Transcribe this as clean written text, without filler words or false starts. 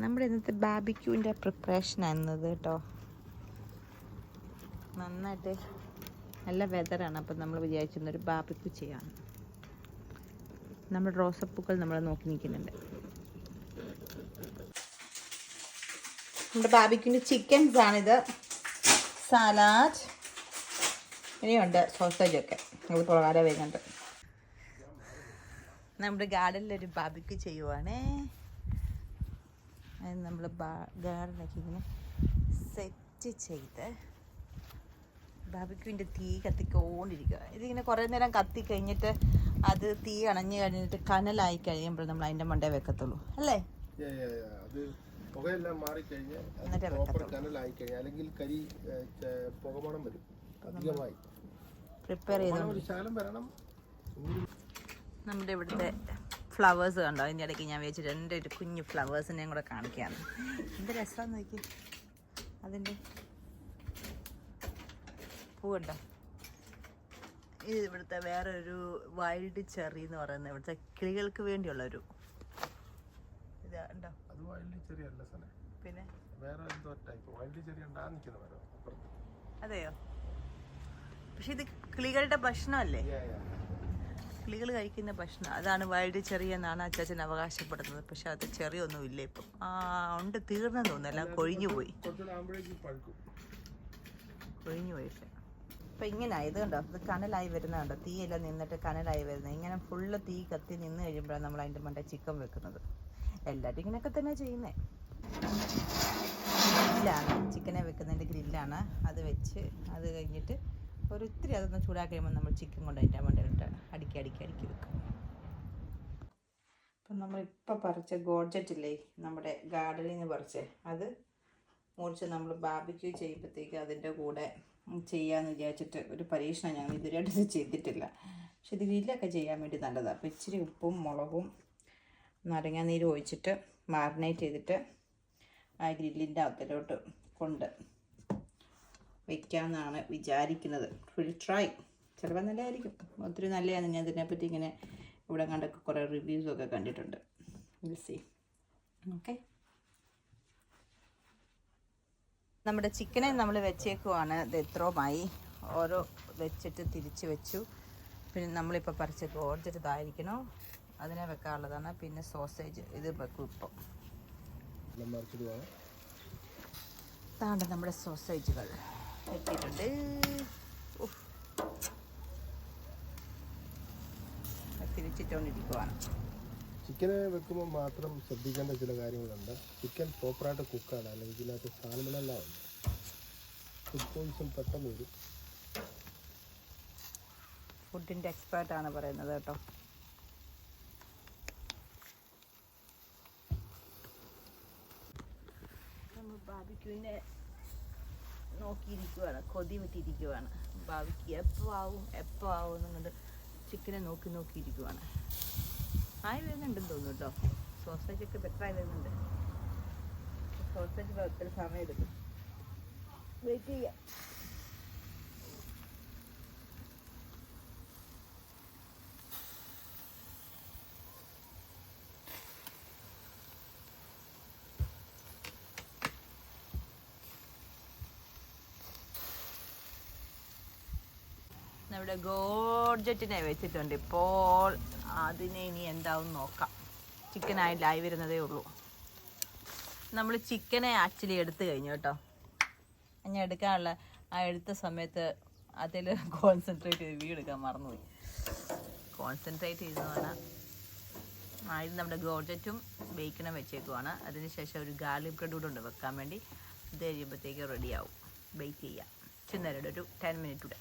നമ്മുടെ ഇന്നത്തെ ബാർബിക്യൂവിൻ്റെ പ്രിപ്പറേഷനായിരുന്നത് കേട്ടോ. നന്നായിട്ട് നല്ല വെതറാണ്, അപ്പം നമ്മൾ വിചാരിച്ചിരുന്നൊരു ബാർബിക്യൂ ചെയ്യാം. നമ്മുടെ റോസപ്പൂക്കൾ നമ്മൾ നോക്കി നിൽക്കുന്നുണ്ട്. നമ്മുടെ ബാർബിക്യൂവിൻ്റെ ചിക്കൻസ് ആണിത്. സാലാഡ്, ഇനിയുണ്ട് സോസേജൊക്കെ, അത് പ്രകാരം വരുന്നുണ്ട്. നമ്മുടെ ഗാർഡനിലൊരു ബാർബിക്യൂ ചെയ്യുവാണേ. അത് നമ്മൾ ഗാർഡനൊക്കെ ഇങ്ങനെ സെറ്റ് ചെയ്ത് ബാർബിക്യൂവിൻ്റെ തീ കത്തിക്കൊണ്ടിരിക്കുക. ഇതിങ്ങനെ കുറേ നേരം കത്തി കഴിഞ്ഞിട്ട് അത് തീ അണഞ്ഞു കഴിഞ്ഞിട്ട് കനലായി കഴിയുമ്പോൾ നമ്മൾ അതിൻ്റെ മണ്ടേ വെക്കത്തുള്ളൂ അല്ലേ? പുകയെല്ലാം മാറിക്കഴിഞ്ഞ് കനലായി കഴിഞ്ഞാൽ അല്ലെങ്കിൽ കരി പുകമണം വരും. അധികമായി പ്രിപ്പയർ ചെയ്ത് ശാലം വരണം. നമ്മുടെ ഇവിടുത്തെ ഫ്ലവേഴ്സ് കണ്ടോ? അതിൻ്റെ ഇടയ്ക്ക് ഞാൻ വെച്ചിട്ട് എൻ്റെ ഒരു കുഞ്ഞു ഫ്ലവേഴ്സിനെയും കൂടെ കാണിക്കുകയാണ്. എന്ത് രസമാണെന്ന് നോക്കി, അതിൻ്റെ പൂവുണ്ടോ? ഇത് ഇവിടുത്തെ വേറൊരു വൈൽഡ് ചെറി എന്ന് പറയുന്നത് ഇവിടുത്തെ കിളികൾക്ക് വേണ്ടിയുള്ളൊരു ഇതുണ്ടോ? പിന്നെ അതെയോ? പക്ഷെ ഇത് കിളികളുടെ ഭക്ഷണമല്ലേ? കിളികൾ കഴിക്കുന്ന ഭക്ഷണം അതാണ് വൈൽഡ് ചെറി എന്നാണ് അച്ചാച്ചൻ അവകാശപ്പെടുന്നത്. പക്ഷെ അത് ചെറിയൊന്നും ഇല്ല ഇപ്പം. ഉണ്ട്, തീർന്നെന്ന് തോന്നുന്നു, എല്ലാം കൊഴിഞ്ഞു പോയി. ഇപ്പം ഇങ്ങനെ ഇത് കണ്ടോ, ഇത് കനലായി വരുന്നതുണ്ടോ? തീയെല്ലാം നിന്നിട്ട് കനലായി വരുന്നത്. ഇങ്ങനെ ഫുള്ള് തീ കത്തി നിന്ന് കഴിയുമ്പോഴാണ് നമ്മൾ അതിൻ്റെ മണ്ടേ ചിക്കൻ വെക്കുന്നത്. എല്ലാവരും ഇങ്ങനെയൊക്കെ തന്നെ ചെയ്യുന്നത്. ഗ്രില്ലാണ് ചിക്കനെ വെക്കുന്നതിൻ്റെ ഗ്രില്ലാണ്. അത് വെച്ച് അത് കഴിഞ്ഞിട്ട് ഒരിത്തിരി അതൊന്ന് ചൂടാക്കി കഴിയുമ്പോൾ നമ്മൾ ചിക്കൻ കൊണ്ട് അതിൻ്റെ മണ്ടയിലിട്ട് അടുക്കി വെക്കും. അപ്പം നമ്മളിപ്പോൾ പറിച്ച ഗോർജറ്റില്ലേ, നമ്മുടെ ഗാർഡനിൽ നിന്ന് പറിച്ചേ, അത് മുറിച്ച് നമ്മൾ ബാർബിക്യൂ ചെയ്യുമ്പോഴത്തേക്ക് അതിൻ്റെ കൂടെ ചെയ്യാമെന്ന് വിചാരിച്ചിട്ട് ഒരു പരീക്ഷണം ഞങ്ങൾ ഇതുവരെയായിട്ട് ഇത് ചെയ്തിട്ടില്ല. പക്ഷെ ഇത് ഗ്രില്ലൊക്കെ ചെയ്യാൻ വേണ്ടി നല്ലതാണ്. അപ്പോൾ ഇച്ചിരി ഉപ്പും മുളകും നാരങ്ങാനീരും ഒഴിച്ചിട്ട് മാറിനേറ്റ് ചെയ്തിട്ട് ആ ഗ്രില്ലിൻ്റെ അകത്തിലോട്ട് കൊണ്ട് വയ്ക്കാമെന്നാണ് വിചാരിക്കുന്നത്. ഫുൾ ട്രൈ, ചിലപ്പോൾ നല്ലതായിരിക്കും. ഒത്തിരി നല്ലതാണ്. ഞാൻ ഇതിനെപ്പറ്റി ഇങ്ങനെ ഇവിടെ കണ്ടൊക്കെ കുറേ റിവ്യൂസൊക്കെ കണ്ടിട്ടുണ്ട്. Will see. ഓക്കെ, നമ്മുടെ ചിക്കനെ നമ്മൾ വെച്ചേക്കുവാണ്. ഇത് എത്രയുമായി ഓരോ വെച്ചിട്ട് തിരിച്ച് വെച്ചു. പിന്നെ നമ്മളിപ്പോൾ പറിച്ച ഗോർജറ്റ് ഇതായിരിക്കണോ, അതിനെ വെക്കാനുള്ളതാണ്. പിന്നെ സോസേജ് ഇത് വെക്കും. ഇപ്പം ഇതാണ് നമ്മുടെ സോസേജുകൾ വെച്ചിട്ടുണ്ട്. തിരിച്ചിട്ടുകൊണ്ടിരിക്കുവാണ്. ചിക്കനെ വെക്കുമ്പോൾ മാത്രം ശ്രദ്ധിക്കേണ്ട ചില കാര്യങ്ങളുണ്ട്. ചിക്കൻ പ്രോപ്പറായിട്ട് കുക്കാണ്, അല്ലെങ്കിൽ ഇതിനകത്ത് സാൽമണെല്ലാം ഉണ്ട്. ഫുഡ് പോയിസൺ പെട്ടെന്ന് വരും. ഫുഡിൻ്റെ എക്സ്പേർട്ടാണ് പറയുന്നത് കേട്ടോ. നമ്മൾ ബാർബിക്യൂവിനെ നോക്കിയിരിക്കുവാണ്, കൊതി വിട്ടിരിക്കുവാണ്. ബാർബിക്യൂ എപ്പോൾ ആവും എന്നുകൊണ്ട് ചിക്കനെ നോക്കിയിരിക്കുവാണ്. ആയി വരുന്നുണ്ടെന്ന് തോന്നുന്നു കേട്ടോ. സോസേജൊക്കെ ബെറ്ററായി വരുന്നുണ്ട്. സോസേജ് ഒത്തിരി സമയം എടുക്കും. വെയിറ്റ് ചെയ്യാം. ഇവിടെ ഗോർജറ്റിനെ വെച്ചിട്ടുണ്ട്. ഇപ്പോൾ അതിനെ ഇനി എന്താവും നോക്കാം. ചിക്കനായിട്ടായി വരുന്നതേ ഉള്ളൂ. നമ്മൾ ചിക്കനെ ആക്ച്വലി എടുത്തു കഴിഞ്ഞു കേട്ടോ. ഞാൻ എടുക്കാനുള്ള എടുത്ത സമയത്ത് അതിൽ കോൺസെൻട്രേറ്റ് ചെയ്ത് എടുക്കാൻ മറന്നുപോയി. കോൺസെൻട്രേറ്റ് ചെയ്തതാണ്. ഇത് നമ്മുടെ ഗോർജറ്റും ബേക്കണും വെച്ചേക്കുവാണ്. അതിനുശേഷം ഒരു ഗാർലിക് ബ്രെഡ് കൂടെ ഉണ്ട് വെക്കാൻ വേണ്ടി. ഇത് കഴിയുമ്പോഴത്തേക്ക് റെഡിയാവും. വെയിറ്റ് ചെയ്യാം. ചിന്നേരം ഒരു 10 മിനിറ്റ് കൂടെ.